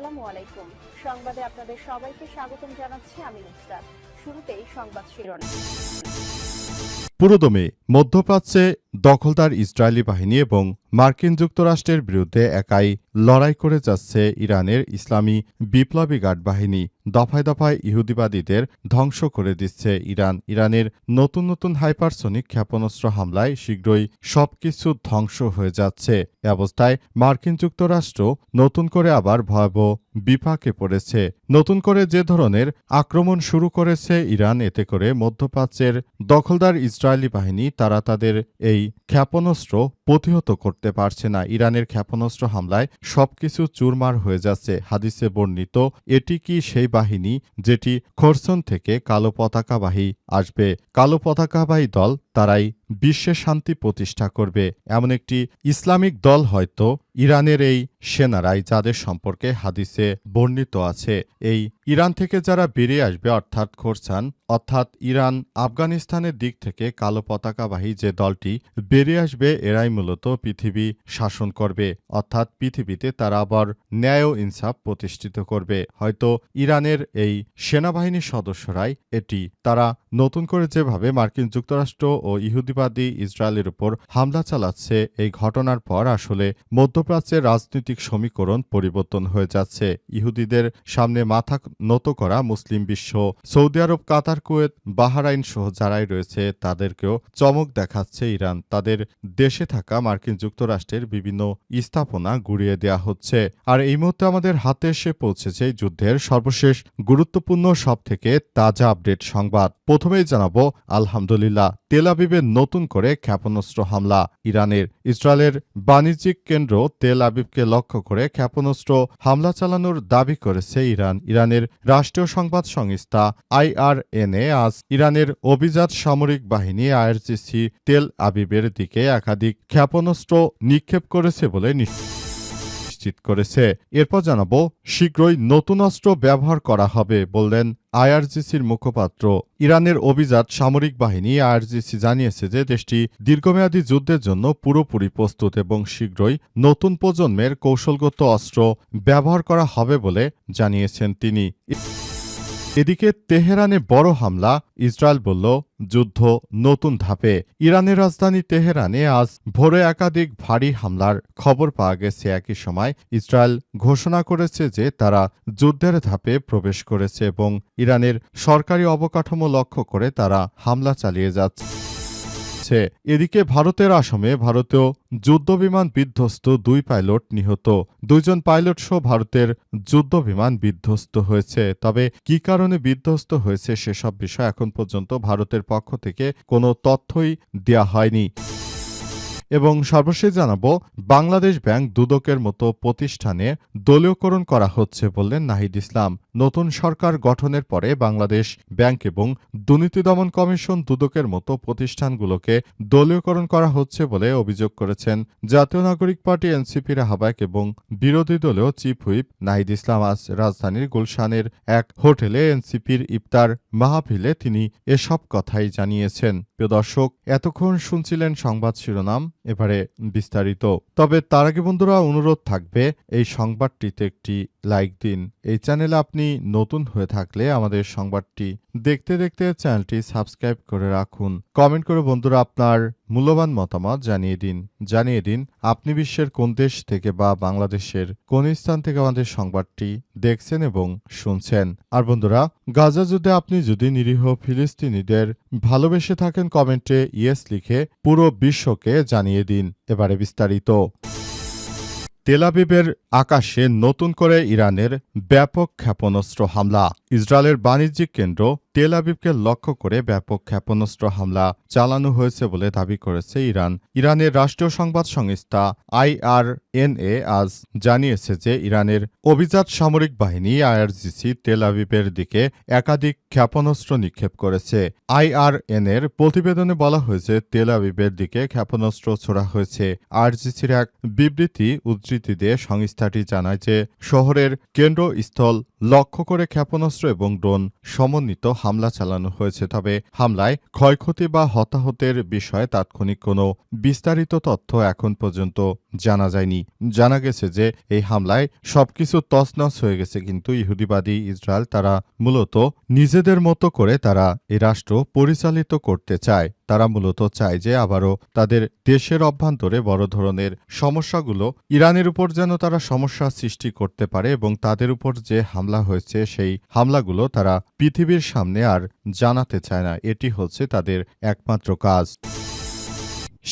আসসালামু আলাইকুম। সংবাদে আপনাদের সবাইকে স্বাগতম জানাচ্ছি আমি নুসরাত। শুরুতেই সংবাদ শিরোনাম। পুরোদমে মধ্যপ্রাচ্যে দখলদার ইসরায়েলি বাহিনী এবং মার্কিন যুক্তরাষ্ট্রের বিরুদ্ধে একাই লড়াই করে যাচ্ছে ইরানের ইসলামী বিপ্লবী গার্ড বাহিনী। দফায় দফায় ইহুদিবাদীদের ধ্বংস করে দিচ্ছে ইরানের নতুন নতুন হাইপারসনিক ক্ষেপণাস্ত্র হামলায় শীঘ্রই সবকিছু ধ্বংস হয়ে যাচ্ছে। এ অবস্থায় মার্কিন যুক্তরাষ্ট্র নতুন করে আবার ভয়াবহ বিপাকে পড়েছে। নতুন করে যে ধরনের আক্রমণ শুরু করেছে ইরান, এতে করে মধ্যপ্রাচ্যের দখলদার ইসরায়েলি বাহিনী তারা তাদের এই ক্ষেপণাস্ত্র প্রতিহত করতে পারছে না। ইরানের ক্ষেপণাস্ত্র হামলায় সবকিছু চুরমার হয়ে যাচ্ছে। হাদিসে বর্ণিত এটি কি সেই বাহিনী যেটি খোরসন থেকে কালো পতাকাবাহী আসবে? কালো পতাকাবাহী দল তারাই বিশ্বে শান্তি প্রতিষ্ঠা করবে, এমন একটি ইসলামিক দল হয়তো ইরানের এই সেনারাই, যাদের সম্পর্কে হাদিসে বর্ণিত আছে। এই ইরান থেকে যারা বেরিয়ে আসবে অর্থাৎ ইরান আফগানিস্তানের দিক থেকে কালো পতাকাবাহী যে দলটি বেরিয়ে আসবে, এরাই মূলত পৃথিবী শাসন করবে। অর্থাৎ পৃথিবীতে তারা আবার ন্যায় ও ইনসাফ প্রতিষ্ঠিত করবে। হয়তো ইরানের এই সেনাবাহিনীর সদস্যরাই তারা নতুন করে যেভাবে মার্কিন যুক্তরাষ্ট্র ও ইহুদিবাদী ইসরায়েলের উপর হামলা চালাচ্ছে, এই ঘটনার পর আসলে মধ্যপ্রাচ্যের রাজনৈতিক সমীকরণ পরিবর্তন হয়ে যাচ্ছে। ইহুদিদের সামনে মাথা নত করা মুসলিম বিশ্ব, সৌদি আরব, কাতার, কুয়েত, বাহরাইন সহ যারাই রয়েছে তাদেরকেও চমক দেখাচ্ছে ইরান। তাদের দেশে থাকা মার্কিন যুক্তরাষ্ট্রের বিভিন্ন স্থাপনা গুড়িয়ে দেয়া হচ্ছে। আর এই মুহূর্তে আমাদের হাতে এসে পৌঁছেছে যুদ্ধের সর্বশেষ গুরুত্বপূর্ণ সব থেকে তাজা আপডেট সংবাদ। প্রথমেই জানাবো আলহামদুলিল্লাহ, তেল আবিবে নতুন করে ক্ষেপণাস্ত্র হামলা। ইসরায়েলের বাণিজ্যিক কেন্দ্র তেল আবিবকে লক্ষ্য করে ক্ষেপণাস্ত্র হামলা চালানোর দাবি করেছে ইরানের রাষ্ট্রীয় সংবাদ সংস্থা IRNA আজ ইরানের অভিজাত সামরিক বাহিনী IRGC তেল আবিবের দিকে একাধিক ক্ষেপণাস্ত্র নিক্ষেপ করেছে বলে নিশ্চিত করেছে। এরপর জানাবো, শীঘ্রই নতুন অস্ত্র ব্যবহার করা হবে বললেন IRGCর মুখপাত্র। ইরানের অভিজাত সামরিক বাহিনী IRGC জানিয়েছে যে দেশটি দীর্ঘমেয়াদী যুদ্ধের জন্য পুরোপুরি প্রস্তুত এবং শীঘ্রই নতুন প্রজন্মের কৌশলগত অস্ত্র ব্যবহার করা হবে বলে জানিয়েছেন তিনি। এদিকে তেহরানে বড় হামলা, ইসরায়েল বলল যুদ্ধ নতুন ধাপে। ইরানের রাজধানী তেহরানে আজ ভোরে একাধিক ভারী হামলার খবর পাওয়া গেছে। একই সময় ইসরায়েল ঘোষণা করেছে যে তারা যুদ্ধের ধাপে প্রবেশ করেছে এবং ইরানের সরকারি অবকাঠামো লক্ষ্য করে তারা হামলা চালিয়ে যাচ্ছে। এদিকে ভারতের আসামে ভারতীয় যুদ্ধবিমান বিধ্বস্ত, 2 পাইলট নিহত। 2 জন পাইলট সহ ভারতের যুদ্ধবিমান বিধ্বস্ত হয়েছে। তবে কি কারণে বিধ্বস্ত হয়েছে সেসব বিষয় এখন পর্যন্ত ভারতের পক্ষ থেকে কোনো তথ্যই দেয়া হয়নি। এবং সর্বশেষ জানাবো, বাংলাদেশ ব্যাংক দুদকের মতো প্রতিষ্ঠানে দলীয়করণ করা হচ্ছে বললেন নাহিদ ইসলাম। নতুন সরকার গঠনের পরে বাংলাদেশ ব্যাংক এবং দুর্নীতি দমন কমিশন দুদকের মতো প্রতিষ্ঠানগুলোকে দলীয়করণ করা হচ্ছে বলে অভিযোগ করেছেন জাতীয় নাগরিক পার্টি এনসিপির আহ্বায়ক এবং বিরোধী দলীয় চিফ হুইপ নাহিদ ইসলাম। আজ রাজধানীর গুলশানের এক হোটেলে এনসিপির ইফতার মাহফিলে তিনি এসব কথাই জানিয়েছেন। প্রিয় দর্শক, এতক্ষণ শুনছিলেন সংবাদ শিরোনাম, এবারে বিস্তারিত। তবে তার আগে বন্ধুরা, অনুরোধ থাকবে এই সংবাদটিতে একটি লাইক দিন। এই চ্যানেলে আপনি নতুন হয়ে থাকলে আমাদের সংবাদটি দেখতে দেখতে চ্যানেলটি সাবস্ক্রাইব করে রাখুন। কমেন্ট করে বন্ধুরা আপনার মূল্যবান মতামত জানিয়ে দিন আপনি বিশ্বের কোন দেশ থেকে বা বাংলাদেশের কোন স্থান থেকে আমাদের সংবাদটি দেখছেন এবং শুনছেন। আর বন্ধুরা, গাজা যুদ্ধে আপনি যদি নিরীহ ফিলিস্তিনিদের ভালোবেসে থাকেন, কমেন্টে ইয়েস লিখে পুরো বিশ্বকে জানিয়ে দিন। এবারে বিস্তারিত। তেল আবিবের আকাশে নতুন করে ইরানের ব্যাপক ক্ষেপণাস্ত্র হামলা। ইসরায়েলের বাণিজ্যিক কেন্দ্র তেল আবিবকে লক্ষ্য করে ব্যাপক ক্ষেপণাস্ত্র হামলা চালানো হয়েছে বলে দাবি করেছে ইরানের রাষ্ট্রীয় সংবাদ সংস্থা IRNA আজ জানিয়েছে যে ইরানের অভিজাত সামরিক বাহিনী IRGC তেল আবিবের দিকে একাধিক ক্ষেপণাস্ত্র নিক্ষেপ করেছে। IRNAর প্রতিবেদনে বলা হয়েছে তেল আবিবের দিকে ক্ষেপণাস্ত্র ছোড়া হয়েছে। IRGCর এক বিবৃতি উদ্ধৃতি দিয়ে সংস্থাটি জানায় যে শহরের কেন্দ্রস্থল লক্ষ্য করে ক্ষেপণাস্ত্র এবং ড্রোন সমন্বিত হামলা চালানো হয়েছে। তবে হামলায় ক্ষয়ক্ষতি বা হতাহতের বিষয়ে তাৎক্ষণিক কোনো বিস্তারিত তথ্য এখন পর্যন্ত জানা যায়নি। জানা গেছে যে এই হামলায় সবকিছু তছনছ হয়ে গেছে, কিন্তু ইহুদিবাদী ইসরায়েল তারা মূলত নিজেদের মতো করে তারা এই রাষ্ট্র পরিচালিত করতে চায়। তারা মূলত চায় যে আবারও তাদের দেশের অভ্যন্তরে বড় ধরনের সমস্যাগুলো ইরানের উপর যেন তারা সমস্যা সৃষ্টি করতে পারে এবং তাদের উপর যে হামলা হয়েছে সেই হামলাগুলো তারা পৃথিবীর সামনে আর জানাতে চায় না। এটি হচ্ছে তাদের একমাত্র কাজ।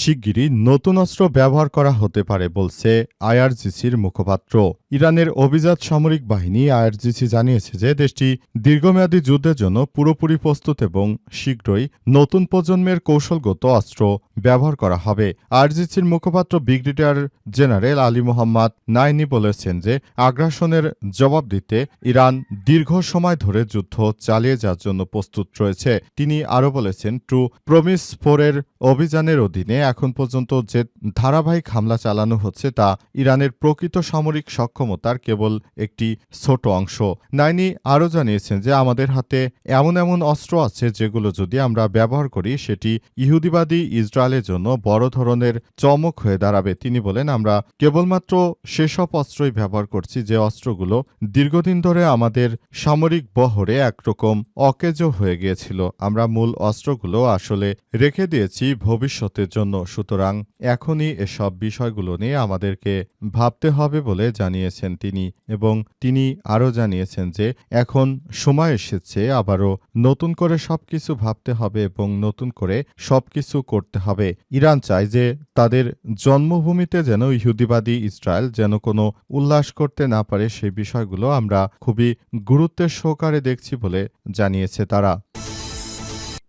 শিগগিরই নতুন অস্ত্র ব্যবহার করা হতে পারে বলছে আইআরজিসির মুখপাত্র। ইরানের অভিজাত সামরিক বাহিনী আইআরজিসি জানিয়েছে যে দেশটি দীর্ঘমেয়াদী যুদ্ধের জন্য পুরোপুরি প্রস্তুত এবং শীঘ্রই নতুন প্রজন্মের কৌশলগত অস্ত্র ব্যবহার করা হবে। আইআরজিসির মুখপাত্র ব্রিগেডিয়ার জেনারেল আলী মোহাম্মদ নাইনি বলেছেন যে আগ্রাসনের জবাব দিতে ইরান দীর্ঘ সময় ধরে যুদ্ধ চালিয়ে যাওয়ার জন্য প্রস্তুত রয়েছে। তিনি আরও বলেছেন, ট্রু প্রমিস 4 এর অভিযানের অধীনে এখন পর্যন্ত যে ধারাবাহিক হামলা চালানো হচ্ছে তা ইরানের প্রকৃত সামরিক সক্ষমতার কেবল একটি ছোট অংশ। নাইনি আরও জানিয়েছেন যে আমাদের হাতে এমন এমন অস্ত্র আছে যেগুলো যদি আমরা ব্যবহার করি সেটি ইহুদিবাদী ইসরায়েলের জন্য বড় ধরনের চমক হয়ে দাঁড়াবে। তিনি বলেন, আমরা কেবলমাত্র সেসব অস্ত্রই ব্যবহার করছি যে অস্ত্রগুলো দীর্ঘদিন ধরে আমাদের সামরিক বহরে একরকম অকেজো হয়ে গিয়েছিল। আমরা মূল অস্ত্রগুলো আসলে রেখে দিয়েছি ভবিষ্যতের জন্য। সুতরাং এখনই এসব বিষয়গুলো নিয়ে আমাদেরকে ভাবতে হবে বলে জানিয়েছেন তিনি। এবং তিনি আরও জানিয়েছেন যে এখন সময় এসেছে আবারও নতুন করে সবকিছু ভাবতে হবে এবং নতুন করে সবকিছু করতে হবে। ইরান চায় যে তাদের জন্মভূমিতে যেন ইহুদিবাদী ইসরায়েল যেন কোনো উল্লাস করতে না পারে, সেই বিষয়গুলো আমরা খুবই গুরুত্বের সহকারে দেখছি বলে জানিয়েছে তারা।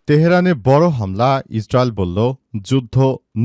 তেহরানে বড় হামলা, ইসরায়েল বলল যুদ্ধ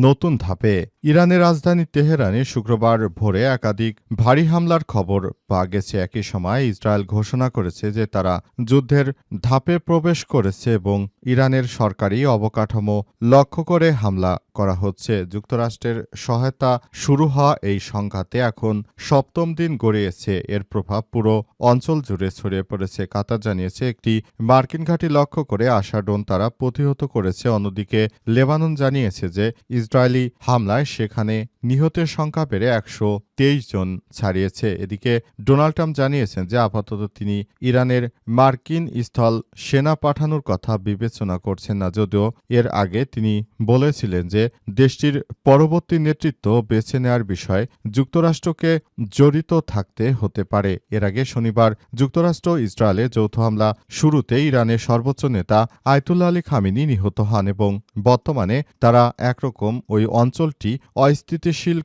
নতুন ধাপে। ইরানের রাজধানী তেহরানে শুক্রবার ভোরে একাধিক ভারী হামলার খবর পাওয়া গেছে। একই সময় ইসরায়েল ঘোষণা করেছে যে তারা যুদ্ধের ধাপে প্রবেশ করেছে এবং ইরানের সরকারি অবকাঠামো লক্ষ্য করে হামলা করা হচ্ছে। যুক্তরাষ্ট্রের সহায়তা শুরু হওয়া এই সংঘাতে এখন 7ম দিন গড়িয়েছে। এর প্রভাব পুরো অঞ্চল জুড়ে ছড়িয়ে পড়েছে। কাতার জানিয়েছে একটি মার্কিন ঘাঁটি লক্ষ্য করে আসা ড্রোন তারা প্রতিহত করেছে। অন্যদিকে লেবানন জানিয়েছে যে ইসরায়েলি হামলায় সেখানে নিহতের সংখ্যা বেড়ে 123 জন ছাড়িয়েছে। এদিকে ডোনাল্ড ট্রাম্প জানিয়েছেন যে আপাতত তিনি ইরানের মার্কিন স্থল সেনা পাঠানোর কথা বিবেচনা করছেন না, যদিও এর আগে তিনি বলেছিলেন যে দেশটির পরবর্তী নেতৃত্ব বেছে নেওয়ার বিষয়ে যুক্তরাষ্ট্রকে জড়িত থাকতে হতে পারে। এর আগে শনিবার যুক্তরাষ্ট্র ইসরায়েলে যৌথ হামলা শুরুতে ইরানের সর্বোচ্চ নেতা আয়াতুল্লাহ আলী খামেনি নিহত হন এবং বর্তমানে তারা একরকম ওই অঞ্চলটি অস্থিতিশীল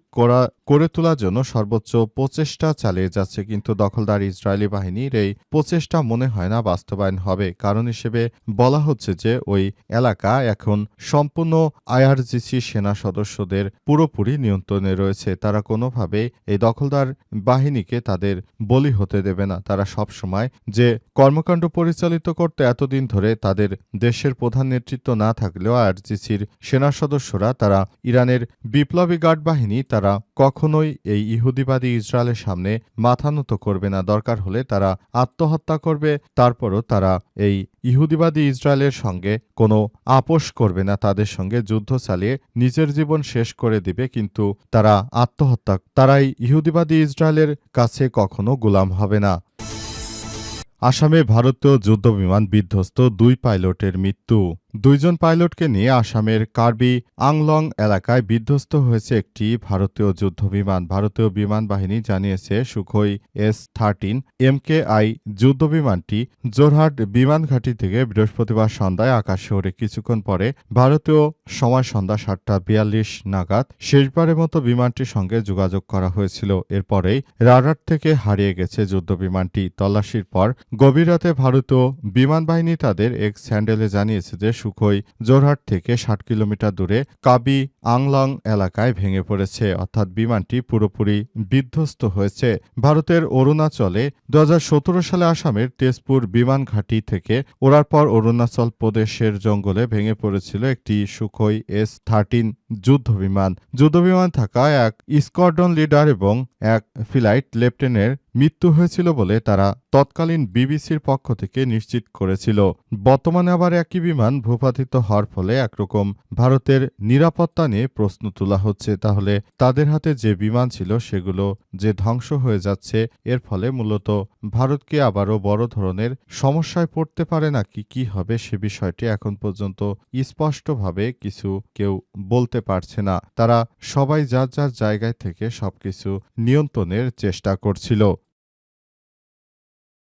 করে তোলার জন্য সর্বোচ্চ প্রচেষ্টা চালিয়ে যাচ্ছে। কিন্তু দখলদার ইসরায়েলি বাহিনীর এই প্রচেষ্টা মনে হয় না বাস্তবায়ন হবে। কারণ হিসেবে বলা হচ্ছে যে ওই এলাকা এখন সম্পূর্ণ আইআরজিসি সেনা সদস্যদের পুরোপুরি নিয়ন্ত্রণে রয়েছে। তারা কোনোভাবেই এই দখলদার বাহিনীকে তাদের বলি হতে দেবে না। তারা সবসময় যে কর্মকাণ্ড পরিচালিত করতে এতদিন ধরে তাদের দেশের প্রধান নেতৃত্ব না থাকলেও আইআরজিসির সেনা সদস্যরা তারা ইরানের বিপ্লবী গার্ড বাহিনী তারা কখনোই এই ইহুদিবাদী ইসরায়েলের সামনে মাথা নত করবে না। দরকার হলে তারা আত্মহত্যা করবে, তারপরও তারা এই ইহুদিবাদী ইসরায়েলের সঙ্গে কোনো আপোষ করবে না। তাদের সঙ্গে যুদ্ধ চালিয়ে নিজের জীবন শেষ করে দিবে, কিন্তু তারাই ইহুদিবাদী ইসরায়েলের কাছে কখনো গোলাম হবে না। আসামে ভারতীয় যুদ্ধবিমান বিধ্বস্ত, 2 পাইলটের মৃত্যু। 2 জন পাইলটকে নিয়ে আসামের কার্বি আংলং এলাকায় বিধ্বস্ত হয়েছে একটি ভারতীয় যুদ্ধবিমান। ভারতীয় বিমান বাহিনী জানিয়েছে সুখোই S-13 MKI যুদ্ধবিমানটি জোরহাট বিমান ঘাঁটি থেকে বৃহস্পতিবার সন্ধ্যায় আকাশে ওড়ে। কিছুক্ষণ পরে ভারতীয় সময় সন্ধ্যা 7:42 নাগাদ শেষবারের মতো বিমানটির সঙ্গে যোগাযোগ করা হয়েছিল। এরপরেই রাডার থেকে হারিয়ে গেছে যুদ্ধবিমানটি। তল্লাশির পর গভীর রাতে ভারতীয় বিমান বাহিনী তাদের এক্স হ্যান্ডেলে জানিয়েছে যে সুখোই জোরহাট থেকে 60 কিলোমিটার দূরে কাবি আংলং এলাকায় ভেঙে পড়েছে, অর্থাৎ বিমানটি পুরোপুরি বিধ্বস্ত হয়েছে। ভারতের অরুণাচলে 2017 সালে আসামের তেজপুর বিমান ঘাঁটি থেকে ওড়ার পর অরুণাচল প্রদেশের জঙ্গলে ভেঙে পড়েছিল একটি সুখোই S-13 যুদ্ধবিমান থাকা এক স্কোয়াড্রন লিডার এবং এক ফ্লাইট লেফটেন্যান্টের মৃত্যু হয়েছিল বলে তারা তৎকালীন বিবিসির পক্ষ থেকে নিশ্চিত করেছিল। বর্তমানে আবার একই বিমান ভূপাতিত হওয়ার ফলে একরকম ভারতের নিরাপত্তা নিয়ে প্রশ্ন তোলা হচ্ছে। তাহলে তাদের হাতে যে বিমান ছিল সেগুলো যে ধ্বংস হয়ে যাচ্ছে, এর ফলে মূলত ভারতকে আবারও বড় ধরনের সমস্যায় পড়তে পারে নাকি কি হবে সে বিষয়টি এখন পর্যন্ত স্পষ্টভাবে কিছু কেউ বলতে পারছে না। তারা সবাই যার যার জায়গায় থেকে সবকিছু নিয়ন্ত্রণের চেষ্টা করছিল।